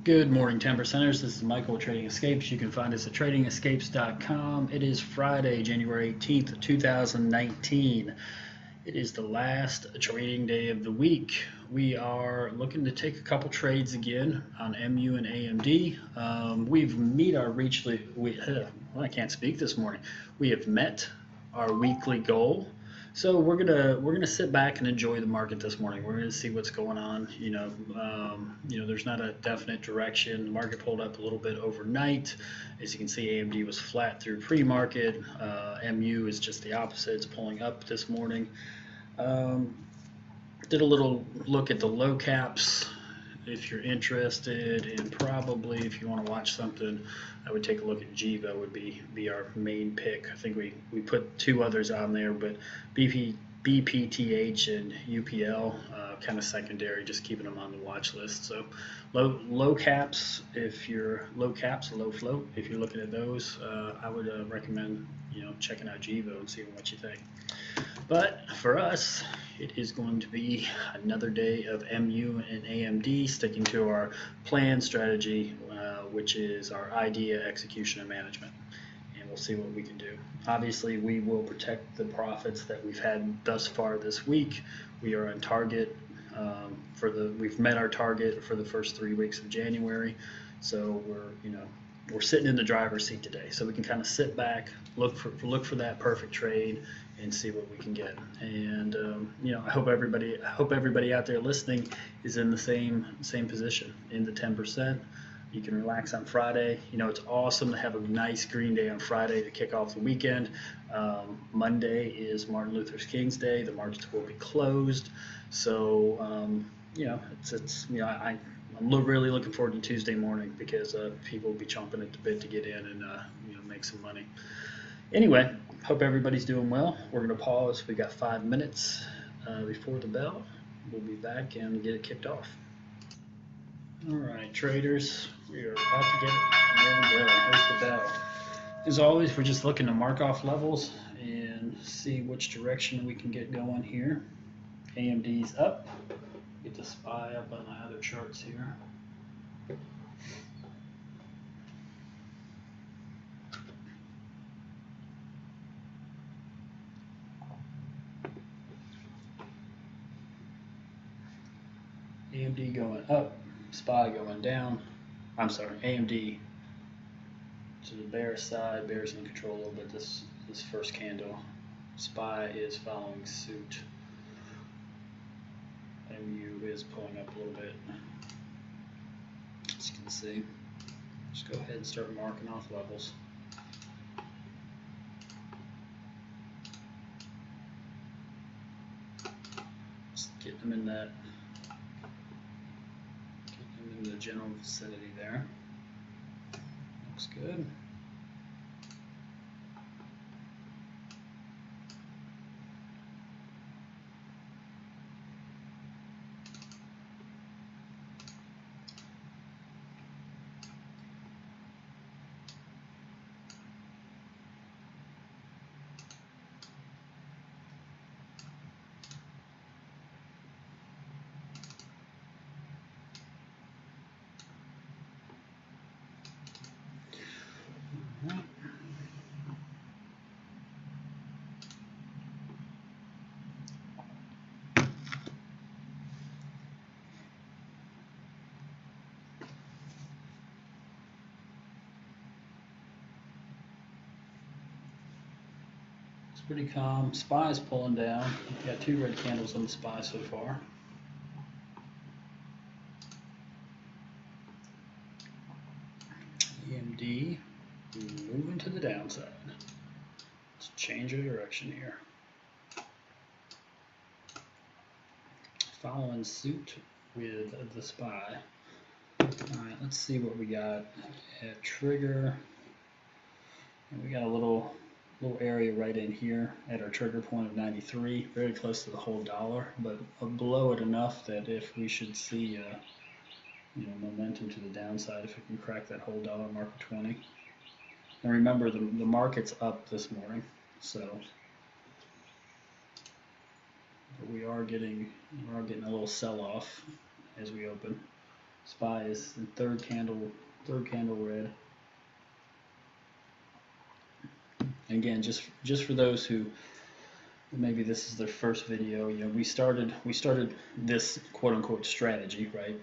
Good morning, 10%ers. This is Michael with Trading Escapes. You can find us at tradingescapes.com. It is Friday, January 18th, 2019. It is the last trading day of the week. We are looking to take a couple trades again on MU and AMD. We've met our I can't speak this morning. We have met our weekly goal. So we're gonna sit back and enjoy the market this morning. We're gonna see what's going on. There's not a definite direction. The market pulled up a little bit overnight. As you can see, AMD was flat through pre-market. MU is just the opposite. It's pulling up this morning. Did a little look at the low caps. If you're interested, and probably if you want to watch something, I would take a look at Jiva. Would be our main pick. I think we put two others on there, but BPTH and UPL kind of secondary, just keeping them on the watch list. So low caps, low float, if you're looking at those, I would recommend checking out Jiva and seeing what you think. But for us, it is going to be another day of MU and AMD, sticking to our plan strategy, which is our idea, execution, and management. And we'll see what we can do. Obviously, we will protect the profits that we've had thus far this week. We are on target we've met our target for the first 3 weeks of January. So we're sitting in the driver's seat today, so we can kind of sit back, look for that perfect trade, and see what we can get. And I hope everybody out there listening is in the same position, in the 10%. You can relax on Friday. It's awesome to have a nice green day on Friday to kick off the weekend. Monday is Martin Luther King's Day. The markets will be closed, so I'm really looking forward to Tuesday morning, because people will be chomping at the bit to get in and make some money. Anyway, hope everybody's doing well. We're going to pause. We got 5 minutes before the bell. We'll be back and get it kicked off. All right, traders, we are about to get it. There we go. Here's the bell. As always, we're just looking to mark off levels and see which direction we can get going here. AMD's up. Get the SPY up on my other charts here. AMD going up, SPY going down. I'm sorry, AMD to the bear side. Bear's in control a little bit this first candle. SPY is following suit. MU is pulling up a little bit. As you can see, just go ahead and start marking off levels. Just get them in that. In the general vicinity there. Looks good. Pretty calm. SPY is pulling down. We've got 2 red candles on the SPY so far. AMD moving to the downside. Let's change our direction here. Following suit with the SPY. Alright, let's see what we got at trigger. And we got a little area right in here at our trigger point of 93, very close to the whole dollar, but below it enough that if we should see momentum to the downside, if we can crack that whole dollar mark of 20. And remember, the market's up this morning, so we are getting a little sell-off as we open. SPY is the third candle red. And again, just for those who maybe this is their first video, you know, we started this quote unquote strategy, right?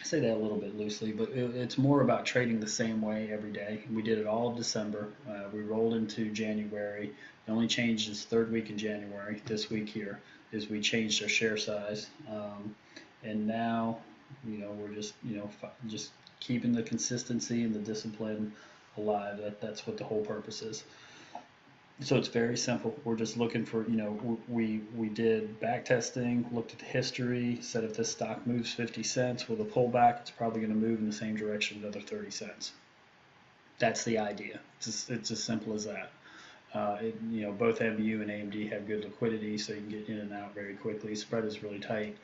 I say that a little bit loosely, but it's more about trading the same way every day. We did it all of December. We rolled into January. The only change is third week in January. This week here is we changed our share size, and now, you know, we're just, you know, just keeping the consistency and the discipline alive. That's what the whole purpose is. So it's very simple. We're just looking for, you know, we did back testing, looked at the history, said if this stock moves 50 cents with a pullback, it's probably going to move in the same direction another 30 cents. That's the idea. It's as simple as that. You know, both MU and AMD have good liquidity, so you can get in and out very quickly. Spread is really tight.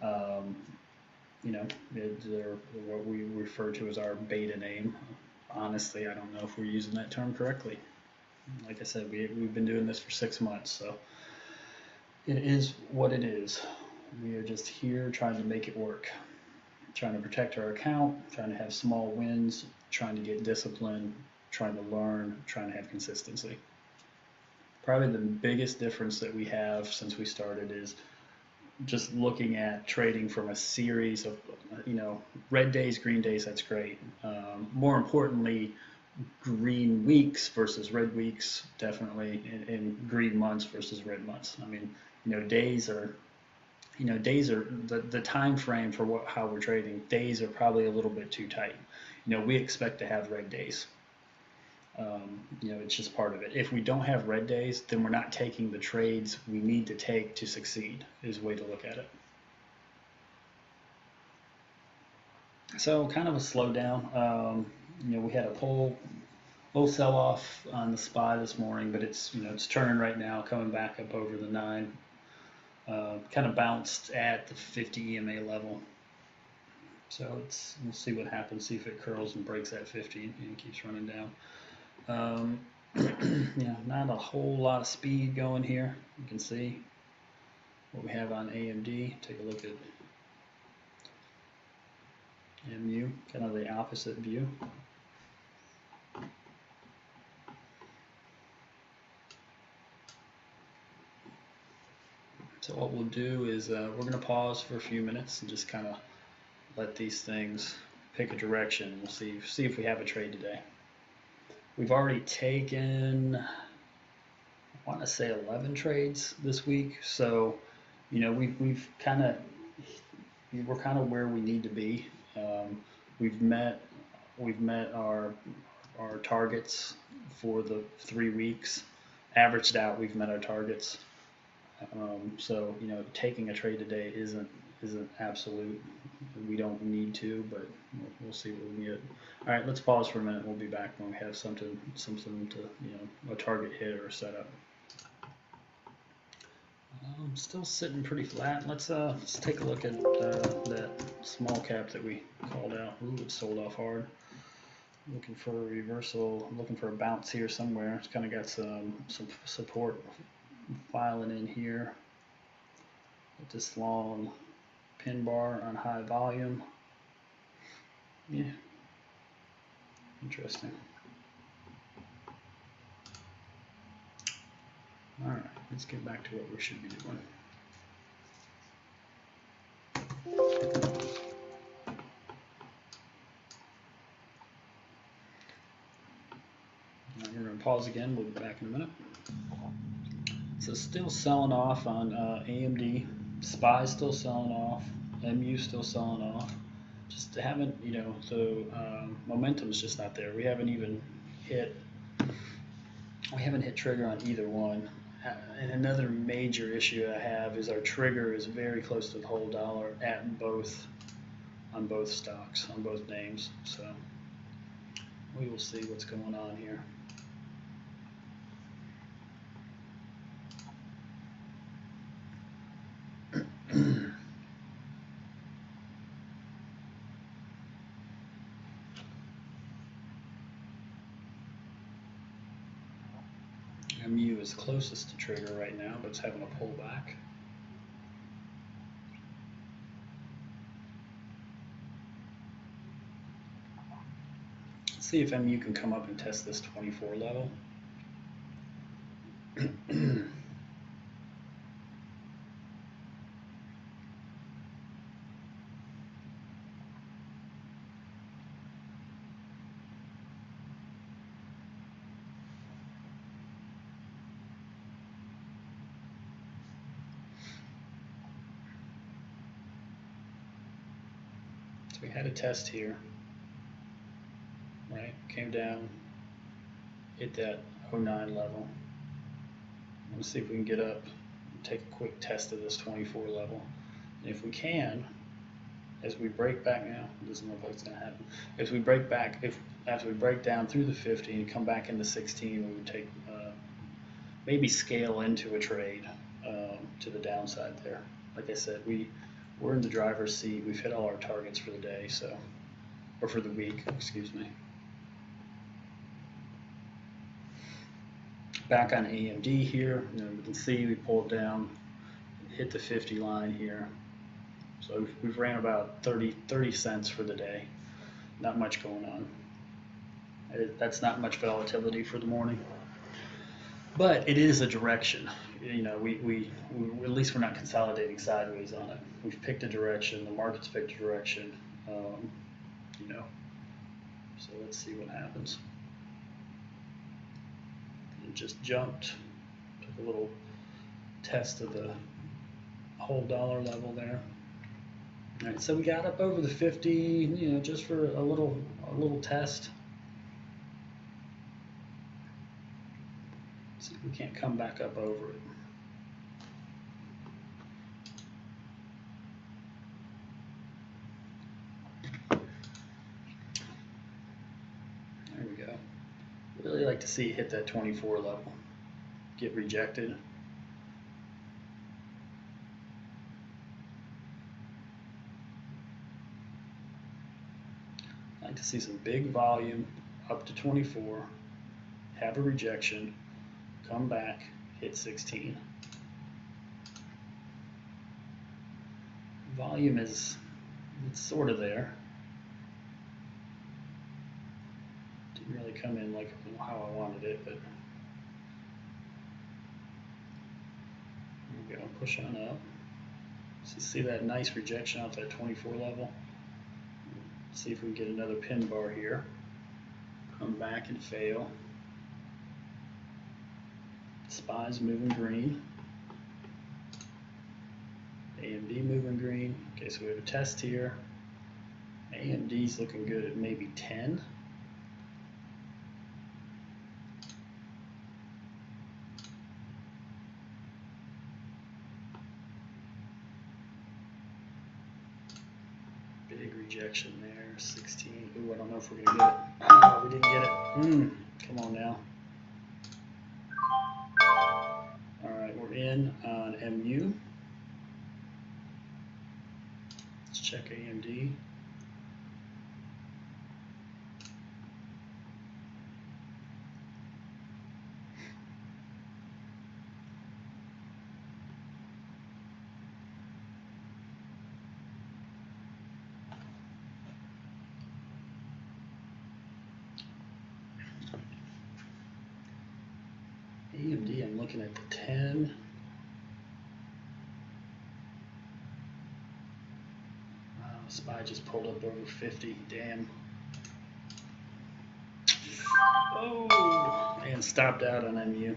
You know, they're what we refer to as our beta name. Honestly, I don't know if we're using that term correctly. Like I said, we've been doing this for 6 months, so it is what it is. We are just here trying to make it work, trying to protect our account, trying to have small wins, trying to get discipline, trying to learn, trying to have consistency. Probably the biggest difference that we have since we started is just looking at trading from a series of, you know, red days, green days, that's great. More importantly, green weeks versus red weeks, definitely, and green months versus red months. I mean, you know, days are the time frame for how we're trading. Days are probably a little bit too tight. You know, we expect to have red days. You know, it's just part of it. If we don't have red days, then we're not taking the trades we need to take to succeed, is a way to look at it. So kind of a slowdown. You know, we had a little sell-off on the SPY this morning, but it's, you know, it's turning right now, coming back up over the 9. Kind of bounced at the 50 EMA level. So we'll see what happens, see if it curls and breaks that 50 and keeps running down. Yeah, not a whole lot of speed going here. You can see what we have on AMD. Take a look at MU, kind of the opposite view. So what we'll do is we're going to pause for a few minutes and just kind of let these things pick a direction. We'll see if we have a trade today. We've already taken, I want to say 11 trades this week. So, you know, we're kind of where we need to be. We've met our targets for the 3 weeks. Averaged out, we've met our targets. So, you know, taking a trade today isn't absolute. We don't need to, but we'll see what we get. All right, let's pause for a minute. We'll be back when we have something to, you know, a target hit or a setup. Still sitting pretty flat. Let's take a look at that small cap that we called out. Ooh, it sold off hard. Looking for a reversal. Looking for a bounce here somewhere. It's kind of got some support filing in here with this long pin bar on high volume. Yeah, interesting. All right, let's get back to what we should be doing. We're going to pause again. We'll be back in a minute. So still selling off on AMD. SPY still selling off. MU still selling off. Just haven't, you know, the momentum's just not there. We haven't even hit trigger on either one. And another major issue I have is our trigger is very close to the whole dollar on both stocks, on both names. So we will see what's going on here. MU is closest to trigger right now, but it's having a pullback. Let's see if MU can come up and test this 24 level. We had a test here, right? Came down, hit that 09 level. Let's see if we can get up and take a quick test of this 24 level. And if we can, as we break back now, it doesn't look like it's going to happen. As we break back, after we break down through the 50 and come back into 16, we would take maybe scale into a trade to the downside there. Like I said, we're in the driver's seat. We've hit all our targets for the day, or for the week, excuse me. Back on AMD here, we can see we pulled down, hit the 50 line here. So we've ran about 30 cents for the day. Not much going on. That's not much volatility for the morning. But it is a direction. We at least we're not consolidating sideways on it. We've picked a direction. The market's picked a direction. So let's see what happens. It just jumped. Took a little test of the whole dollar level there. All right, so we got up over the 50. Just for a little test. See if we can't come back up over it. There we go. Really like to see it hit that 24 level. Get rejected. I like to see some big volume up to 24. Have a rejection. Come back, hit 16. Volume it's sort of there. Didn't really come in like how I wanted it, but there we go, push on up. So you see that nice rejection off that 24 level. See if we can get another pin bar here. Come back and fail. SPY's moving green. AMD moving green. Okay, so we have a test here. AMD's looking good at maybe 10. Big rejection there, 16. Ooh, I don't know if we're gonna get it. Oh, we didn't get it. Come on now. We're in on MU. Let's check AMD. AMD, I'm looking at the 10. Wow, SPY just pulled up over 50. Damn. Oh, and stopped out on MU.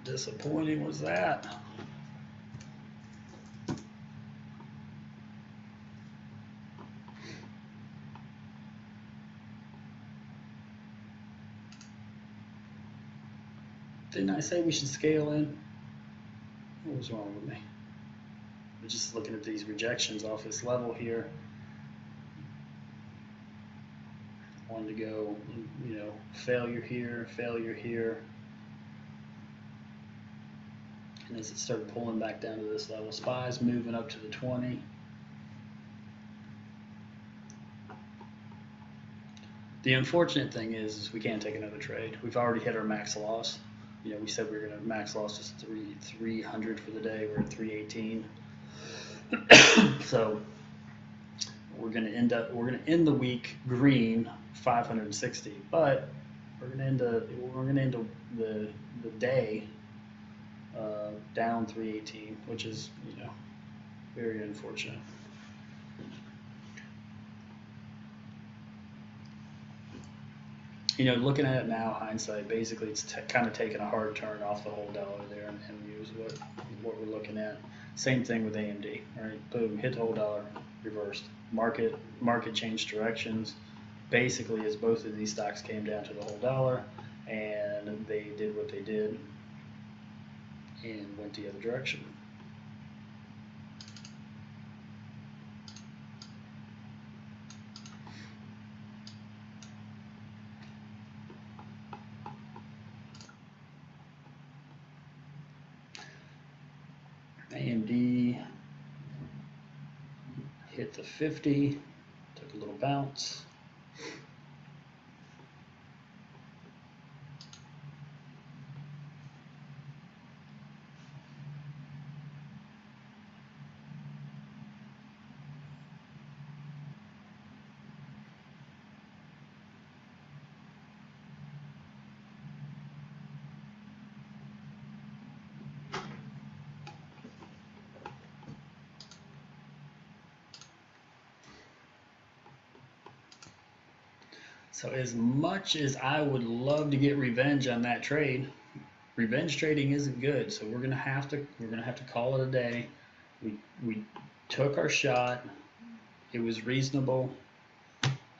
Disappointing was that? Didn't I say we should scale in? What was wrong with me? I'm just looking at these rejections off this level here. Wanted to go, failure here, failure here. And as it started pulling back down to this level, SPY's moving up to the 20. The unfortunate thing is we can't take another trade. We've already hit our max loss. You know, we said we were going to max loss is 300 for the day. We're at 318. So we're going to end the week green 560, but we're going to end the day down 318, which is, you know, very unfortunate. You know, looking at it now, hindsight, basically it's kind of taken a hard turn off the whole dollar there, and use what we're looking at. Same thing with AMD, right? Boom, hit the whole dollar, reversed. Market changed directions, basically as both of these stocks came down to the whole dollar, and they did what they did and went the other direction. AMD hit the 50, took a little bounce. So as much as I would love to get revenge on that trade, revenge trading isn't good. So we're gonna have to call it a day. We took our shot. It was reasonable.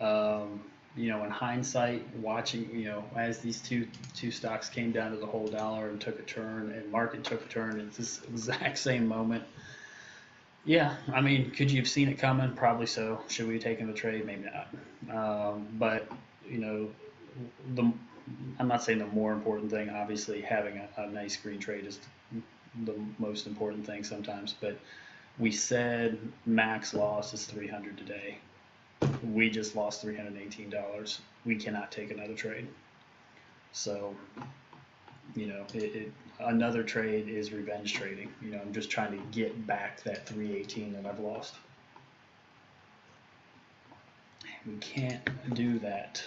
You know, in hindsight, watching, you know, as these two stocks came down to the whole dollar and took a turn, and market took a turn at this exact same moment. Yeah, I mean, could you have seen it coming? Probably so. Should we have taken the trade? Maybe not. But, you know, I'm not saying the more important thing. Obviously, having a nice green trade is the most important thing sometimes. But we said max loss is 300 today. We just lost $318. We cannot take another trade. So, you know, another trade is revenge trading. You know, I'm just trying to get back that 318 that I've lost. We can't do that.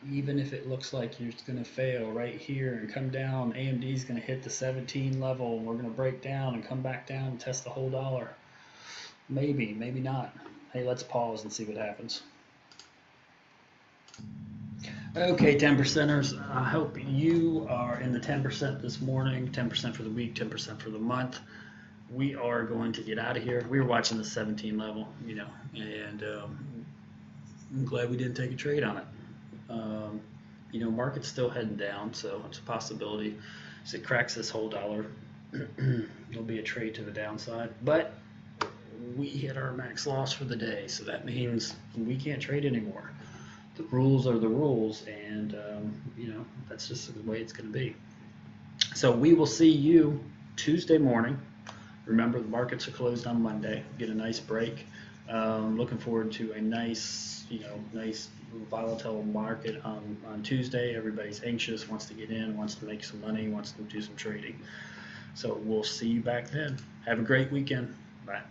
Even if it looks like you're going to fail right here and come down, AMD is going to hit the 17 level, and we're going to break down and come back down and test the whole dollar. Maybe, maybe not. Hey, let's pause and see what happens. Okay, 10%ers, I hope you are in the 10% this morning, 10% for the week, 10% for the month. We are going to get out of here. We were watching the 17 level, you know, and I'm glad we didn't take a trade on it. You know, market's still heading down, so it's a possibility. As it cracks this whole dollar, there'll be a trade to the downside. But we hit our max loss for the day, so that means we can't trade anymore. The rules are the rules, and you know, that's just the way it's going to be. So we will see you Tuesday morning. Remember, the markets are closed on Monday. Get a nice break. Looking forward to a nice, you know, nice volatile market on Tuesday. Everybody's anxious, wants to get in, wants to make some money, wants to do some trading. So we'll see you back then. Have a great weekend. Bye.